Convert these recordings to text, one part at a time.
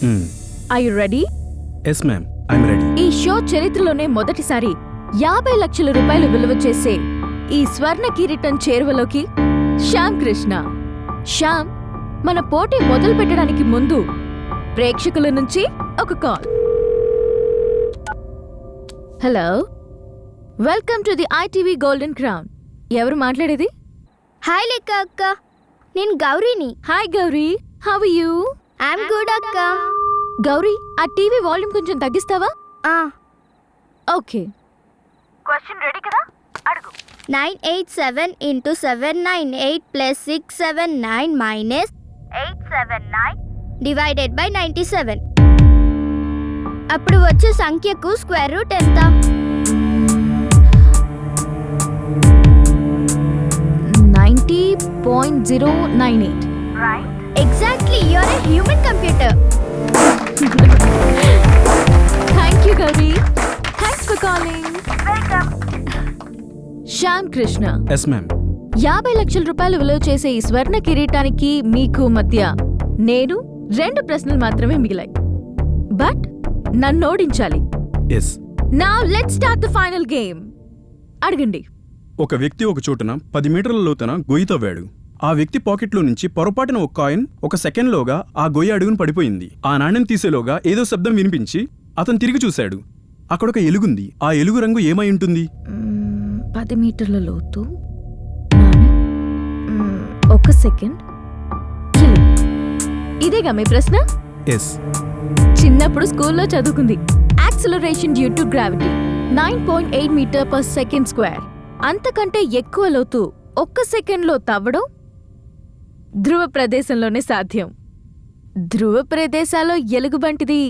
Are you ready? Yes, ma'am. I'm ready. ఈ show చరిత్రలోనే మొదటిసారి 50 లక్షల రూపాయలు విలువ చేసే ఈ స్వర్ణ కిరీటం చేరువలోకి శ్యామ్ కృష్ణ. శ్యామ్, మన పోటీ మొదలు పెట్టడానికి ముందు ప్రేక్షకుల నుంచి ఒక call. Hello, welcome to the ITV golden crown. ఎవరు మాట్లాడేది? హాయ్ లెక్క అక్క, నేను గౌరీని. Hi Gauri, how are you? I'm good అక్క. గౌరీ, ఆ టీవీ వాల్యూమ్ కొంచెం తగ్గిస్తావా? ఓకే. క్వశ్చన్ రెడీ కదా? అడుగు. 987 into 798 plus 679 minus 879 divided by 97. అప్పుడు వచ్చే సంఖ్యకు స్క్వేర్ రూట్ ఎంత? 90.098. Right? Exactly, you are a human computer. Thank you, Gauri. Thanks for calling. Welcome. Shyam Krishna. Yes, ma'am. 50 లక్షల రూపాయలు విలువ చేసే ఈ స్వర్ణ కిరీటానికి మీకు మధ్య నేను 2 ప్రశ్నలు మాత్రమే మిగిలాయి. బట్ నన్ను ఓడించాలి. Yes. Now let's start the final game. అడగండి. ఒక వ్యక్తి ఒక చోటున 10 మీటర్ల లోతున గొయ్యి తవ్వాడు. ఆ వ్యక్తి పాకెట్లో నుంచి పొరపాటున ఒక కాయిన్ ఒక సెకండ్లోగా ఆ గొయ్యి అడుగును పడిపోయింది. ఆ నాణ్యం తీసేలోగా ఏదో శబ్దం వినిపించి అతను తిరిగి చూశాడు. అక్కడొక ఎలుగుంది. ఆ ఎలుగు రంగు ఏమై ఉంటుంది? 10 మీటర్ల లోతు, ఒక సెకండ్. ఇదేగా మీ ప్రశ్న? ఎస్. చిన్నప్పుడు స్కూల్లో చదువుకుంది. Acceleration due to gravity 9.8 metre per second square. అంతకంటే ఎక్కువ లోతు 1 సెకండ్లో తవ్వడం ధ్రువ ప్రదేశంలోనే సాధ్యం. ధ్రువ ప్రదేశాల్లో ఎలుగుబంటిది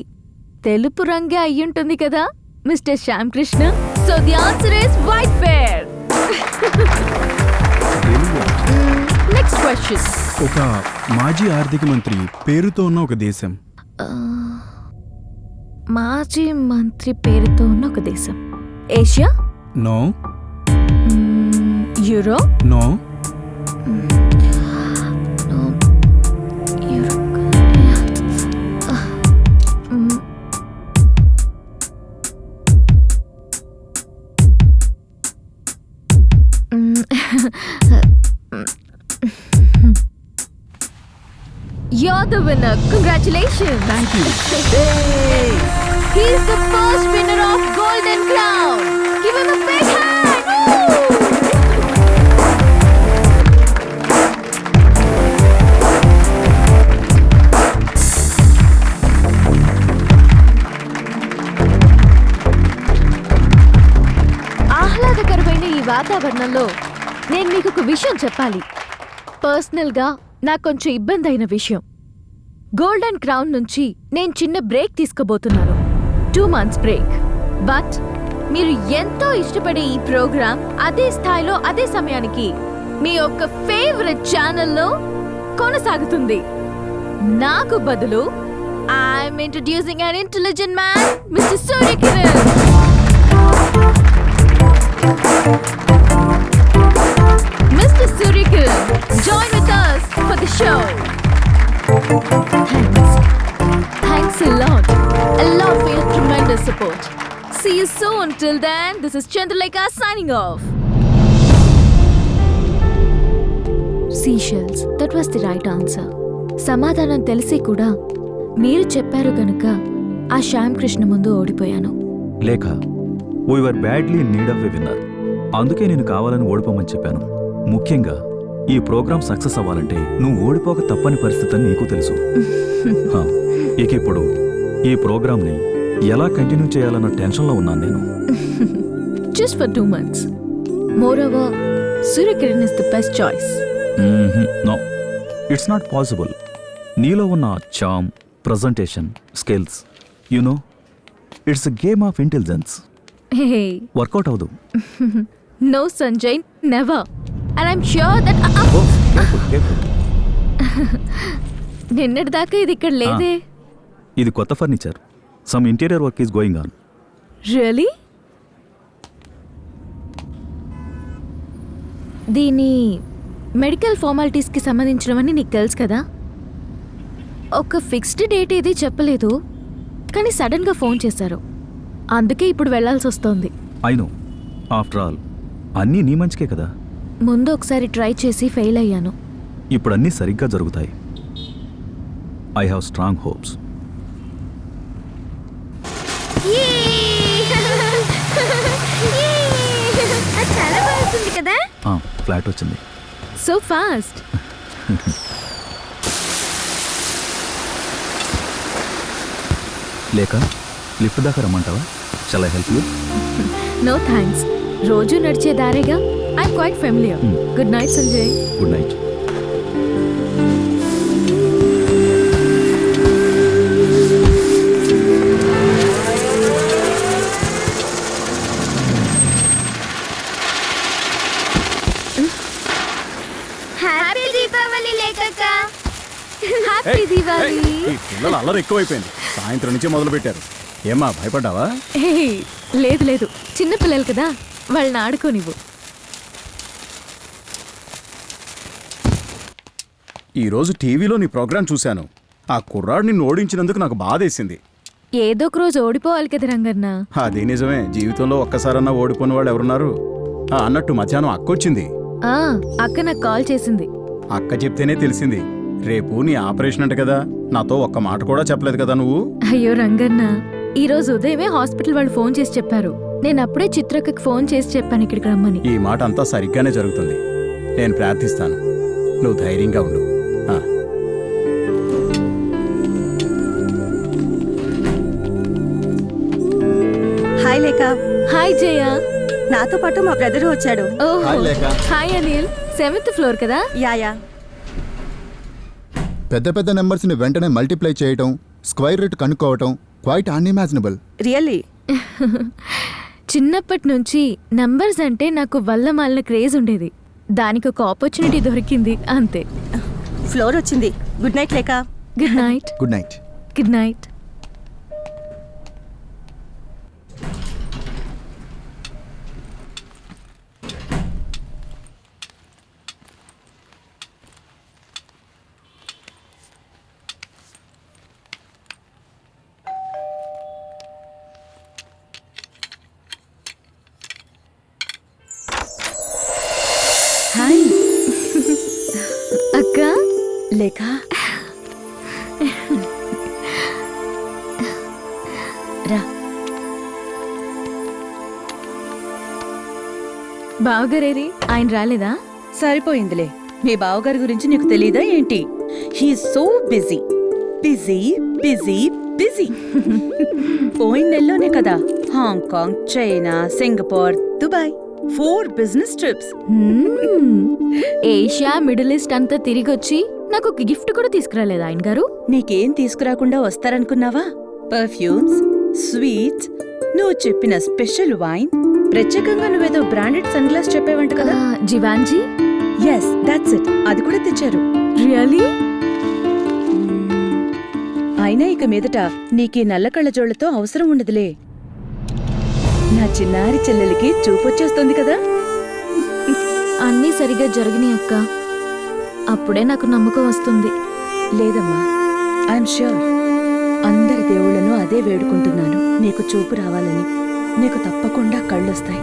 తెలుపు రంగే అయ్యుంటుంది కదా mister Shyam Krishna. So the answer is white bear. Next question. ఒక మాజీ ఆర్థిక మంత్రి పేరుతో ఉన్న ఒక దేశం. మాజీ మంత్రి పేరుతో ఉన్న ఒక దేశం. Asia? No. Euro? No. You're the winner. Congratulations. Thank you. Hey, he's the first winner of Golden Crown. Give him a big hand. ఆహ్లాదకరమైన ఈ వాతావరణంలో నేను మీకు ఒక విషయం చెప్పాలి. పర్సనల్గా నాకు కొంచెం ఇబ్బంది అయిన విషయం. గోల్డెన్ క్రౌన్ నుంచి నేను చిన్న బ్రేక్ తీసుకోబోతున్నాను. 2 months break. బట్ మీరు ఎంతో ఇష్టపడే ఈ ప్రోగ్రామ్ అదే స్థాయిలో అదే సమయానికి మీ యొక్క ఫేవరెట్ ఛానల్లో కొనసాగుతుంది. నాకు బదులు I'm introducing an intelligent man, Mr. Surya Kiran. Mr. Surya Kiran, join with us for the show. Thanks a lot for your tremendous support. See you soon. Till then, this is Chandralekha signing off. Seashells, that was the right answer. సమాధానం తెలిసి కూడా మీరు చెప్పారు గనుక ఆ శ్యామ్ కృష్ణ ముందు ఓడిపోయాను. లేఖ, we were badly in need of a winner. అందుకే నేను కావాలని ఓడిపోమని చెప్పాను. ముఖ్యంగా ఈ ప్రోగ్రాం సక్సెస్ అవ్వాలంటే నువ్వు ఓడిపోక తప్పని పరిస్థితి అని నీకు తెలుసు. ఇక ఇప్పుడు ఈ ప్రోగ్రాంని ఎలా కంటిన్యూ చేయాలన్న టెన్షన్లో ఉన్నాను నేను. Just for 2 months. Moreover, Surya Kiran is the best choice. No, it's not possible. నీలో ఉన్న charm, presentation, skills, you know, it's a game of intelligence. Hey. Work out అవ్వదు. No, Sanjay, never. And I'm sure that Careful. నిన్నటి దాకా ఇది ఇక్కడ లేదే. ఇది కొత్త furniture. Some interior work is going on. Really? దీని మెడికల్ ఫార్మాలిటీస్కి సంబంధించినవన్నీ నీకు తెలుసు కదా? ఒక ఫిక్స్డ్ డేట్ ఏది చెప్పలేదు, కానీ సడన్గా ఫోన్ చేశారు. అందుకే ఇప్పుడు వెళ్ళాల్సి వస్తోంది. అయినో ఆఫ్టర్ ఆల్ అన్నీ నీ మంచికే కదా. ముందు ఒకసారి ట్రై చేసి ఫెయిల్ అయ్యాను. ఇప్పుడు అన్నీ సరిగ్గా జరుగుతాయి. I have strong hopes. అది చాలా బాగుంది కదా. ఫ్లాట్ వచ్చింది. So fast. లేక లిఫ్ట్ దాకా రమ్మంటావా? Shall I help you? No thanks. రోజు నడిచే దారేగా. I'm quite familiar. Good night Sanjay. Good night. Happy Deepavali లేకక్క. హ్యాపీ దివాళీ. ఈ పిల్లలు అల్లరి ఎక్కువైపోయింది. సాయంత్రం నుంచే మొదలు పెట్టారు. ఏమా భయపడ్డావా? హే, లేదు లేదు, చిన్న పిల్లలు కదా, వాళ్ళని ఆడుకోనివ్వు. ఈరోజు టీవీలో నీ ప్రోగ్రాం చూశాను. ఆ కుర్రాడు నిన్ను ఓడించినందుకు నాకు బాధేసింది. ఏదో ఒక రోజు ఓడిపోవాలి కదా రంగన్న. అది నిజమే. జీవితంలో ఒక్కసారన్నా ఓడిపోయిన వాళ్ళు ఎవరున్నారు? అన్నట్టు మధ్యాహ్నం అక్క వచ్చింది. ఆ, అక్క నాకు కాల్ చేసింది. అక్క చెప్తేనే తెలిసింది. రేపు నీ ఆపరేషన్ అంట కదా. నాతో ఒక్క మాట కూడా చెప్పలేదు కదా నువ్వు. అయ్యో రంగన్న, ఈ రోజు ఉదయమే హాస్పిటల్ వాళ్ళు ఫోన్ చేసి చెప్పారు. నేను అప్పుడే చిత్రక్కకి ఫోన్ చేసి చెప్పాను ఇక్కడికి రమ్మని. ఈ మాట అంతా సరిగ్గానే జరుగుతుంది. నేను ప్రార్థిస్తాను. నువ్వు ధైర్యంగా ఉండు. హాయ్ లేక. హాయ్ జయ. నాతో పాటు మా బ్రదరు వచ్చాడు. ఓహో, హాయ్ లేక. హాయ్ అనిల్. 7th ఫ్లోర్ కదా? యాయా. పెద్ద పెద్ద నెంబర్స్ని వెంటనే మల్టిప్లై చేయటం, స్క్వైర్ రూట్ కనుక్కోవటం క్వైట్ అన్ఇమాజినబుల్. రియల్లీ? చిన్నప్పటి నుంచి నంబర్స్ అంటే నాకు వల్లమాలిన క్రేజ్ ఉండేది. దానికి ఒక ఆపర్చునిటీ దొరికింది అంతే. ఫ్లోర్ వచ్చింది. గుడ్ నైట్ లేక. Good night. Good night. Good night. Hi అక్క. లేక. రా. బావగారేరి ఆయన రాలేదా? సరిపోయిందిలే. మీ బావగారి గురించి నీకు తెలీదా ఏంటి? He so busy busy busy busy. పోయిన నెలలోనే కదా Hong Kong, China, Singapore, Dubai 4 business trips. Asia, middle east అంతా తిరిగొచ్చి నాకు ఒక గిఫ్ట్ కూడా తీసుకురాలేదు ఆయన గారు. నీకేం తీసుకురాకుండా వస్తారనుకున్నావా? పర్ఫ్యూమ్స్, స్వీట్స్, నువ్వు చెప్పిన స్పెషల్ వైన్, ప్రత్యేకంగా నువ్వేదో బ్రాండెడ్ సన్ గ్లాస్ చెప్పేవంట కదా. జివాన్జీ. Yes, that's it. అది కూడా తెచ్చారు. రియలీ? అయినా ఇక మీదట నీకీ నల్ల కళ్ళజోళ్లతో అవసరం ఉండదులే. నా చిన్నారి చెల్లెలికి చూపొచ్చేస్తుంది కదా. అన్నీ సరిగా జరిగినాయి అక్క. అప్పుడే నాకు నమ్మకం వస్తుంది. లేదమ్మా, ఐఎమ్ ష్యూర్. అందరి దేవుళ్లను అదే వేడుకుంటున్నాను. నీకు చూపు రావాలని. నీకు తప్పకుండా కళ్ళొస్తాయి.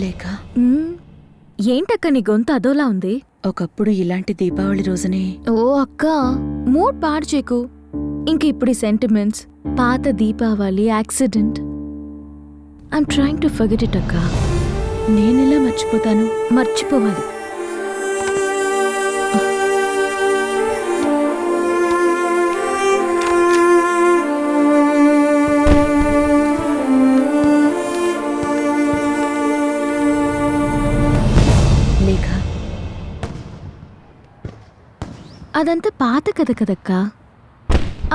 లేక ఏంటక్క నీ గొంతు అదోలా ఉంది? ఒకప్పుడు ఇలాంటి దీపావళి రోజునే. ఓ అక్క, మూడ్ పాడు చేకు. ఇంక ఇప్పుడు ఈ సెంటిమెంట్స్, పాత Deepavali, accident. I'm trying to forget it అక్క. నేనెలా మర్చిపోతాను? మర్చిపోవాలి. లేక అదంతా పాత కథ కదక్క.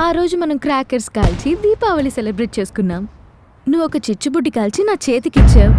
ఆ రోజు మనం క్రాకర్స్ కాల్చి దీపావళి సెలబ్రేట్ చేసుకున్నాం. నువ్వు ఒక చిచ్చుబుడ్డి కాల్చి నా చేతికిచ్చావు.